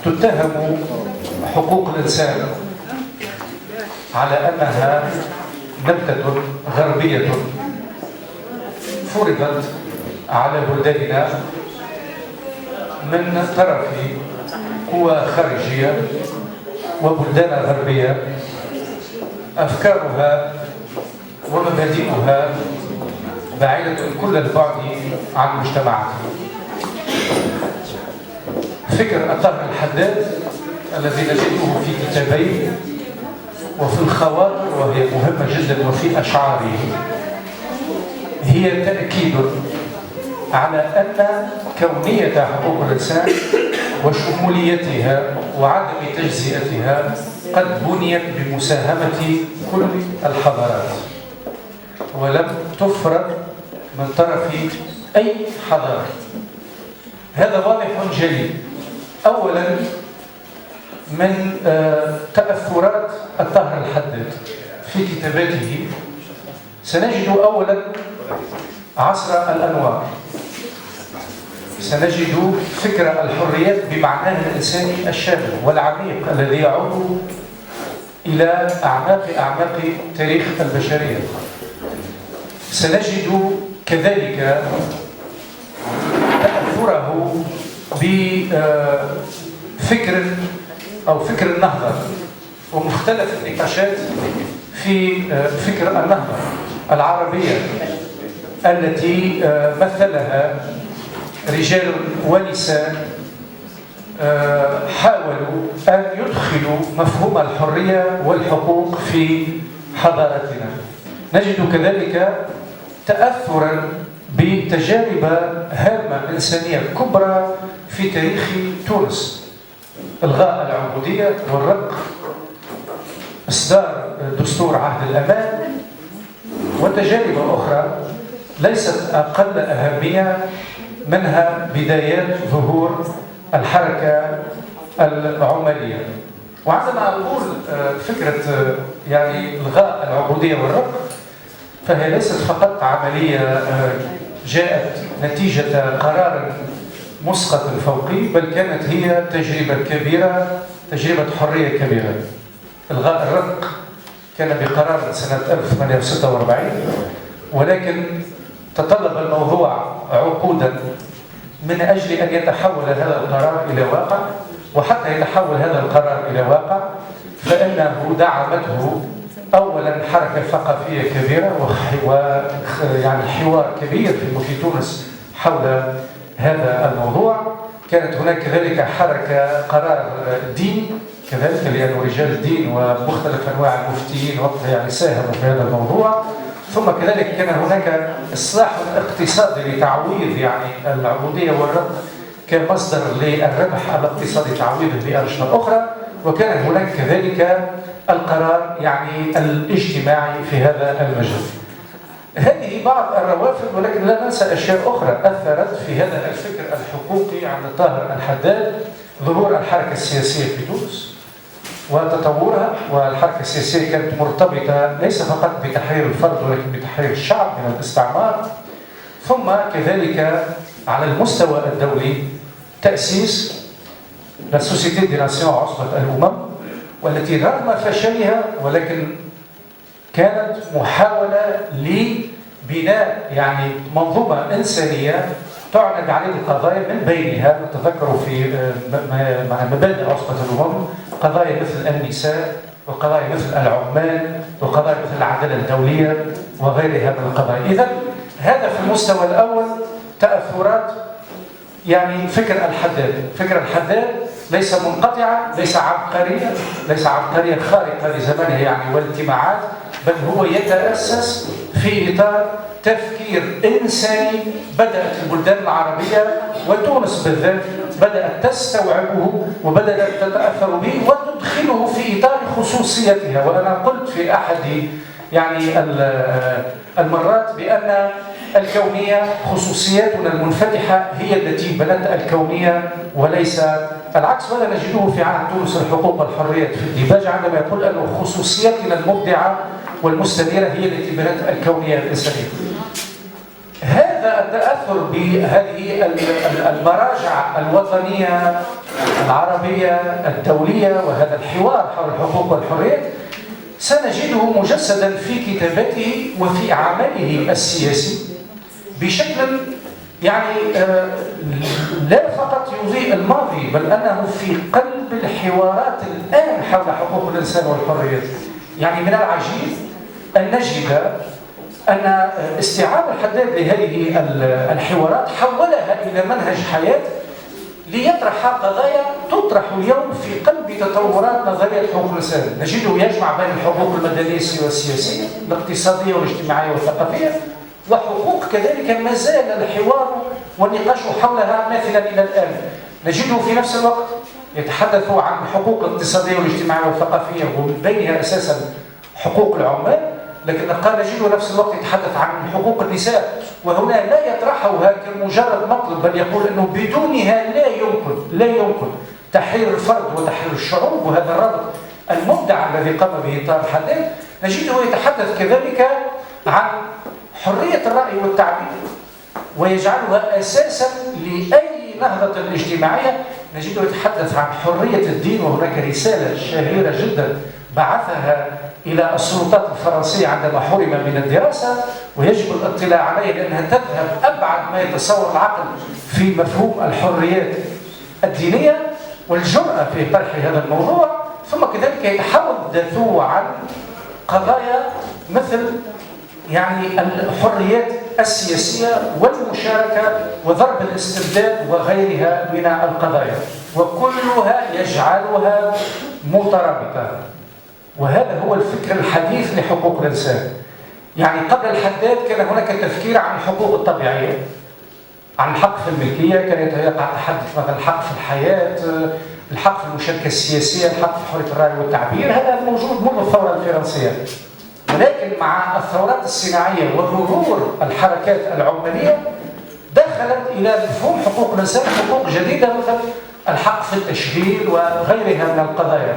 تتهم حقوق الإنسان على أنها نبتة غربية فرضت على بلداننا من طرف قوى خارجية وبلدان غربية أفكارها ومبادئها بعيدة كل البعد عن مجتمعاتها. فكر الطاهر الحداد الذي نجده في كتابيه وفي الخواطر وهي مهمة جدا وفي أشعاره هي تأكيد على أن كونية حقوق الإنسان وشموليتها وعدم تجزئتها قد بنيت بمساهمة كل الحضارات ولم تفرض من طرف أي حضارة. هذا واضح جلي أولا من تأثرات الطاهر الحداد في كتاباته. سنجد أولا عصر الأنوار، سنجد فكر الحريات بمعناه الإنساني الشامل والعميق الذي يعود إلى أعماق تاريخ البشرية. سنجد كذلك تأثره بفكر أو فكر النهضة ومختلف النقاشات في فكر النهضة العربية التي مثلها رجال ونساء حاولوا أن يدخلوا مفهوم الحرية والحقوق في حضارتنا. نجد كذلك تأثرا بتجارب هامة إنسانية كبرى في تاريخ تونس: إلغاء العبودية والرق، إصدار دستور عهد الأمان، وتجارب أخرى ليست أقل أهمية، منها بدايات ظهور الحركة العمالية. وعندما أقول فكرة يعني إلغاء العبودية والرق فهي ليست فقط عملية جاءت نتيجة قرار مسقط فوقي، بل كانت هي تجربة كبيرة، تجربة حرية كبيرة. إلغاء الرق كان بقرار سنة 1846، ولكن تطلب الموضوع عقودا من أجل أن يتحول هذا القرار إلى واقع. وحتى يتحول هذا القرار إلى واقع فإنه دعمته أولا حركة ثقافية كبيرة ويعني حوار كبير في تونس حول هذا الموضوع. كانت هناك كذلك حركة قرار دين كذلك، لأن رجال الدين ومختلف أنواع المفتيين وقتها يعني ساهموا في هذا الموضوع. ثم كذلك كان هناك إصلاح اقتصادي لتعويض يعني العبودية والرق كمصدر للربح الاقتصادي تعويضه بأنشطة أخرى. وكان هناك كذلك القرار يعني الاجتماعي في هذا المجال. هذه بعض الروافد، ولكن لا ننسى أشياء أخرى أثرت في هذا الفكر الحقوقي عند طاهر الحداد: ظهور الحركة السياسية في تونس وتطورها. والحركة السياسية كانت مرتبطة ليس فقط بتحرير الفرد ولكن بتحرير الشعب من الاستعمار. ثم كذلك على المستوى الدولي تأسيس لا سوسيتي دي ناسيون، عصبة الأمم، والتي رغم فشلها ولكن كانت محاولة لبناء يعني منظومة إنسانية تعند عليه القضايا، من بينها نتذكر في مبادئ عصبة الأمم قضايا مثل النساء وقضايا مثل العمال وقضايا مثل العدالة الدولية وغيرها من القضايا. إذن هذا في المستوى الأول تأثرات يعني فكر الحداد. فكر الحداد ليس منقطعا، ليس عبقرية خارقة لزمانه يعني والاجتماعات، بل هو يتأسس في إطار تفكير إنساني بدأت البلدان العربية وتونس بالذات بدأت تستوعبه وبدأت تتأثر به وتدخله في إطار خصوصيتها. وأنا قلت في أحد يعني المرات بأن الكونية خصوصياتنا المنفتحة هي التي بنت الكونية وليس العكس. وهذا نجده في عهد تونس الحقوق والحريات في الديباج عندما يقول أن خصوصياتنا المبدعة والمستنيرة هي التي بنت الكونية الإنسانية. هذا تأثر بهذه المراجع الوطنية العربية الدولية وهذا الحوار حول الحقوق والحريات سنجده مجسدا في كتابته وفي عمله السياسي بشكل يعني لا فقط يضيء الماضي، بل أنه في قلب الحوارات الآن حول حقوق الإنسان والحريات. يعني من العجيب أن نجد أن استيعاب الحداد لهذه الحوارات حولها إلى منهج حياة ليطرح قضايا تطرح اليوم في قلب تطورات نظرية حقوق الإنسان. نجده يجمع بين الحقوق المدنية والسياسية، الاقتصادية والاجتماعية والثقافية، وحقوق كذلك ما زال الحوار والنقاش حولها مثلا إلى الآن. نجده في نفس الوقت يتحدث عن الحقوق الاقتصادية والاجتماعية والثقافية ومن بينها أساسا حقوق العمال، لكن قال نجده نفس الوقت يتحدث عن حقوق النساء، وهنا لا يطرحها كمجرد مطلب، بل يقول أنه بدونها لا يمكن تحرير الفرد وتحرير الشعوب. وهذا الربط المبدع الذي قام به طارق حداد. نجده يتحدث كذلك عن حرية الرأي والتعبير ويجعلها أساسا لأي نهضة اجتماعية. نجده يتحدث عن حرية الدين، وهناك رسالة شهيرة جدا بعثها إلى السلطات الفرنسية عندما حرم من الدراسة، ويجب الاطلاع عليها لأنها تذهب أبعد ما يتصور العقل في مفهوم الحريات الدينية والجرأة في طرح هذا الموضوع. ثم كذلك يتحدث عن قضايا مثل يعني الحريات السياسية والمشاركة وضرب الاستبداد وغيرها من القضايا، وكلها يجعلها مترابطة. وهذا هو الفكر الحديث لحقوق الإنسان. يعني قبل الحداد كان هناك تفكير عن الحقوق الطبيعية، عن الحق في الملكية، كان يقع تحدث مثلا الحق في الحياة، الحق في المشاركة السياسية، الحق في حرية الرأي والتعبير. هذا موجود منذ الثورة الفرنسية، ولكن مع الثورات الصناعية وظهور الحركات العمالية دخلت إلى مفهوم حقوق الإنسان حقوق جديدة مثل الحق في التشغيل وغيرها من القضايا.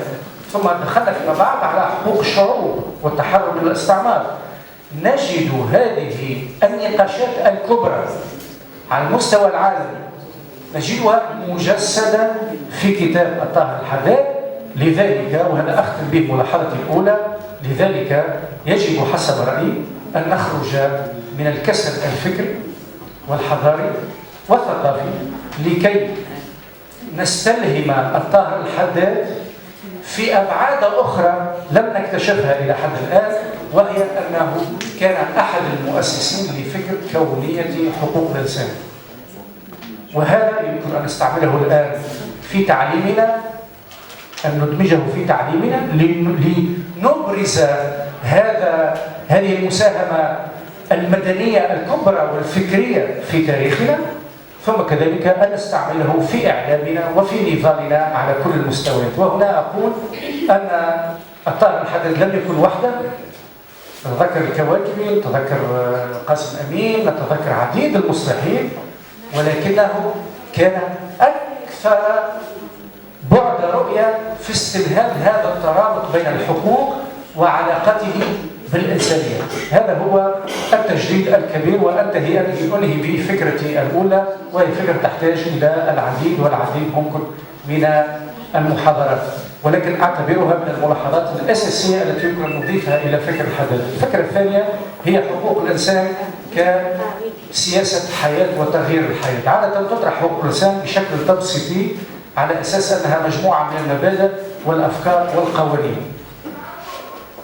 ثم دخلنا فيما بعد على حقوق الشعوب والتحرر من الاستعمار. نجد هذه النقاشات الكبرى على المستوى العالمي نجدها مجسدة في كتاب الطاهر الحداد. لذلك، وهذا أختم به ملاحظتي الأولى، لذلك يجب حسب رأيي أن نخرج من الكسل الفكري والحضاري والثقافي لكي نستلهم الطاهر الحداد في أبعاد أخرى لم نكتشفها إلى حد الآن، وهي أنه كان أحد المؤسسين لفكر كونية حقوق الإنسان. وهذا يمكن أن نستعمله الآن في تعليمنا، أن ندمجه في تعليمنا لنبرز هذه المساهمة المدنية الكبرى والفكرية في تاريخنا، ثم كذلك أن نستعمله في إعلامنا وفي نضالنا على كل المستويات. وهنا أقول أن الطاهر الحداد لم يكن وحده. نتذكر الكواكبي، نتذكر قاسم أمين، نتذكر عديد المصلحين، ولكنه كان أكثر بعد رؤية في استلهام هذا الترابط بين الحقوق وعلاقته بالإنسانية. هذا هو التجديد الكبير، وأنتهي أنهي به فكرتي الأولى، وهي فكرة تحتاج إلى العديد والعديد ممكن من المحاضرات، ولكن أعتبرها من الملاحظات الأساسية التي يمكن أن نضيفها إلى فكر الحداد. الفكرة الثانية هي حقوق الإنسان كسياسة حياة وتغيير الحياة. عادة تطرح حقوق الإنسان بشكل تبسيطي على أساس أنها مجموعة من المبادئ والأفكار والقوانين.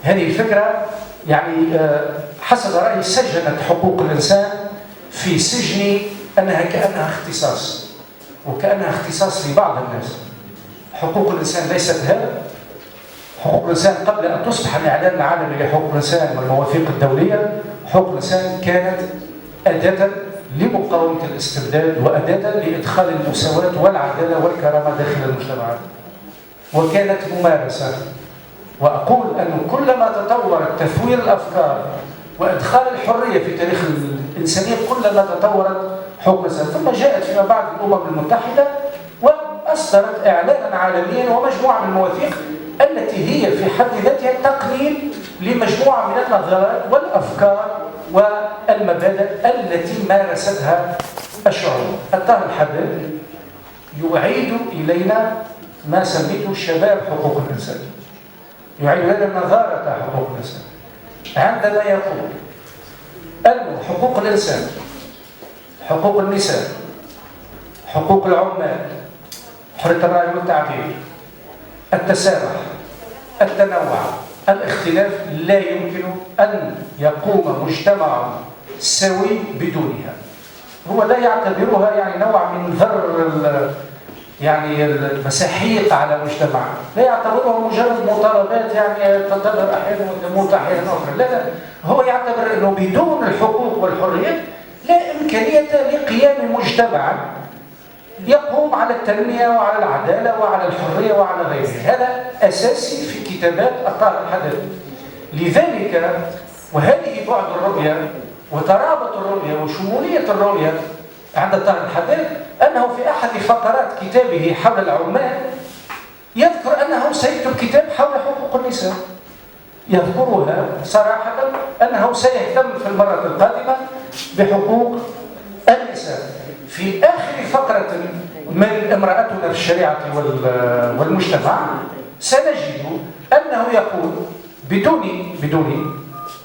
هذه الفكرة يعني حسب رأيي سجنت حقوق الإنسان في سجن أنها كأنها اختصاص، وكأنها اختصاص لبعض الناس. حقوق الإنسان ليست هذا. حقوق الإنسان قبل أن تصبح الإعلان العالمي لحقوق الإنسان والمواثيق الدولية، حقوق الإنسان كانت أداة لمقاومة الاستبداد وأداة لإدخال المساواة والعدالة والكرامة داخل المجتمعات، وكانت ممارسة. وأقول أنه كلما تطورت تثوير الأفكار وإدخال الحرية في تاريخ الإنسانية كلما تطورت حقوق الإنسان. ثم جاءت فيما بعد الأمم المتحدة وأصدرت إعلانا عالميا ومجموعة من المواثيق التي هي في حد ذاتها تقليل لمجموعة من النظريات والأفكار والمبادئ التي مارستها الشعوب. الطاهر الحداد يعيد إلينا ما سميته شباب حقوق الإنسان، يعيد إلينا نظارة حقوق الإنسان عندما يقول أن حقوق الإنسان، حقوق النساء، حقوق العمال، حرية الرأي والتعبير، التسامح، التنوع، الاختلاف، لا يمكن أن يقوم مجتمع سوي بدونها. هو لا يعتبرها يعني نوع من ذر يعني المساحيق على مجتمع، لا يعتبرها مجرد مطالبات يعني تظهر أحيانا وتموت أحيانا أخرى، لا، هو يعتبر أنه بدون الحقوق والحريات لا إمكانية لقيام مجتمع يقوم على التنمية وعلى العدالة وعلى الحرية وعلى غيرها. هذا أساسي في كتابات الطاهر الحداد. لذلك وهذه بعد الرؤية وترابط الرؤية وشمولية الرؤية عند الطاهر الحداد، أنه في أحد فقرات كتابه حول العمال يذكر أنه سيكتب كتاب حول حقوق النساء، يذكرها صراحة أنه سيهتم في المرة القادمة بحقوق النساء. في آخر فقرة من امرأتنا في الشريعة والمجتمع سنجد أنه يقول بدون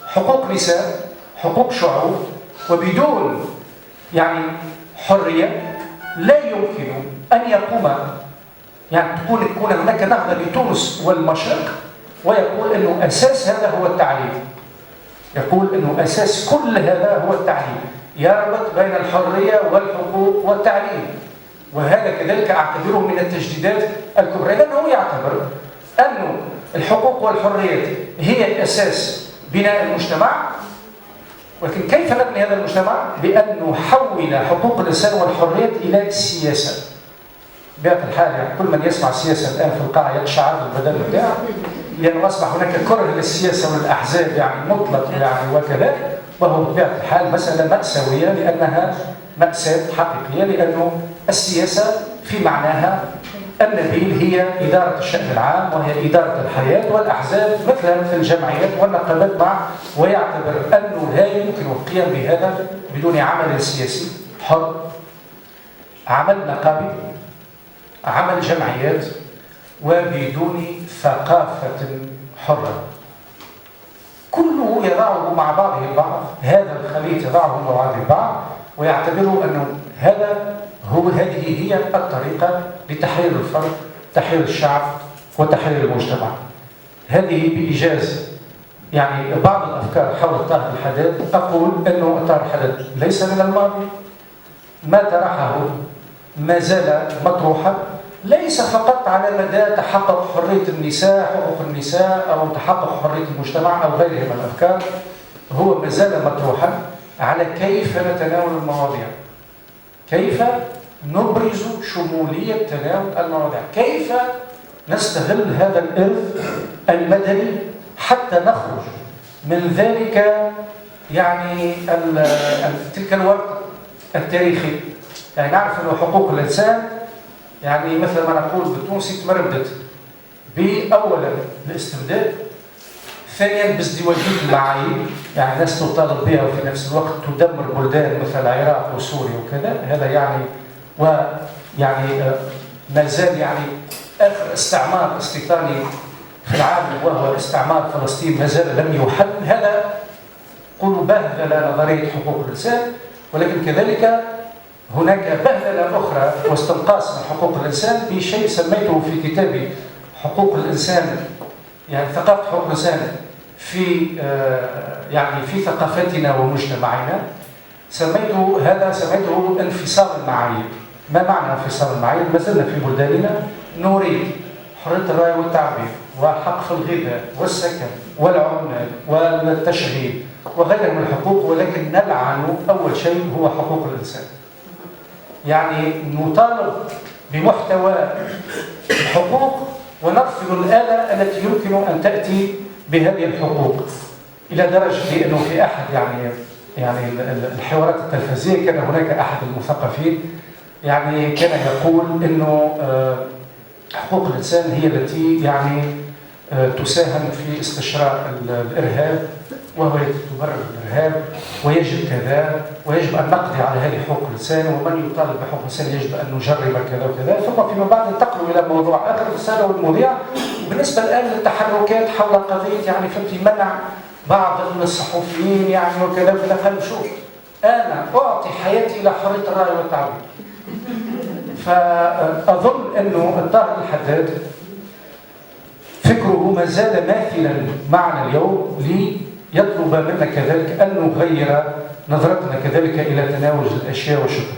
حقوق نساء، حقوق شعوب، وبدون يعني حرية لا يمكن أن يقوم يعني تكون هناك نهضة لتونس والمشرق. ويقول أنه أساس هذا هو التعليم، يقول أنه أساس كل هذا هو التعليم، يربط بين الحرية والحقوق والتعليم. وهذا كذلك أعتبره من التجديدات الكبرى، لأنه يعتبر أن الحقوق والحريات هي أساس بناء المجتمع. ولكن كيف نبني هذا المجتمع؟ بأن نحول حقوق الإنسان والحريات إلى سياسة. بطبيعة الحال يعني كل من يسمع السياسة الآن في القاعة يقشعر البدن بتاعه، لأنه أصبح هناك كره للسياسة والأحزاب يعني مطلق يعني وكذا، وهو بطبيعة الحال مسألة مأساوية، لأنها مأساة حقيقية، لأنه السياسة في معناها النبيل هي إدارة الشأن العام وهي إدارة الحياة، والأحزاب مثلا في الجمعيات والنقابات مع، ويعتبر أنه لا يمكن القيام بهذا بدون عمل سياسي حر، عمل نقابي، عمل جمعيات، وبدون ثقافة حرة. كله يضعه مع بعضه البعض، هذا الخليط يضعه مع بعضه البعض، ويعتبروا أنه هذه هي الطريقة لتحرير الفرد، تحرير الشعب، وتحرير المجتمع. هذه بإيجاز يعني بعض الأفكار حول الطاهر الحداد. أقول أنه الطاهر الحداد ليس من الماضي، ما طرحه ما زال مطروحا، ليس فقط على مدى تحقق حرية النساء، حقوق النساء، أو تحقق حرية المجتمع أو غيرها من الأفكار، هو ما زال مطروحا على كيف نتناول المواضيع، كيف نبرز شمولية تناول المواضيع، كيف نستغل هذا الإرث المدني حتى نخرج من ذلك يعني تلك الورقة التاريخي. يعني نعرف أن حقوق الإنسان يعني مثل ما نقول بالتونسي تمردت بأولا الاستبداد، ثانيا بازدواجية المعايير، يعني ناس تطالب بها وفي نفس الوقت تدمر بلدان مثل العراق وسوريا وكذا. هذا يعني ويعني ما زال يعني آخر استعمار استيطاني في العالم وهو استعمار فلسطين ما زال لم يحل. هذا قولوا بهذا نظرية حقوق الإنسان، ولكن كذلك هناك بهذا أخرى واستنقاص من حقوق الإنسان بشيء سميته في كتابي حقوق الإنسان، يعني ثقافة حقوق الإنسان في يعني في ثقافتنا ومجتمعنا. سميته انفصال المعايير. ما معنى انفصال المعايير؟ ما زلنا في بلداننا نريد حرية الرأي والتعبير وحق في الغذاء والسكن والعمال والتشغيل وغيرها من الحقوق، ولكن نلعن أول شيء هو حقوق الإنسان. يعني نطالب بمحتوى الحقوق ونرفض الآلة التي يمكن أن تأتي بهذه الحقوق، إلى درجة أنه في أحد يعني الحوارات التلفزيونية كان هناك أحد المثقفين يعني كان يقول أنه حقوق الإنسان هي التي يعني تساهم في استشراء الإرهاب وهو تبرر الإرهاب ويجب كذا ويجب أن نقضي على هذه حقوق الإنسان، ومن يطالب بحقوق الإنسان يجب أن نجرب كذا وكذا. ثم فيما بعد انتقلوا إلى موضوع آخر الرسالة والمذيع. بالنسبة الآن للتحركات حول قضية يعني فهمتي منع بعض الصحفيين يعني وكذا وكذا، قالوا شوف أنا أعطي حياتي إلى حرية الرأي والتعبير. فأظن أنه الطاهر الحداد فكره ما زال ماثلا معنا اليوم ليطلب منا كذلك أن نغير نظرتنا كذلك إلى تناول الأشياء والشكر.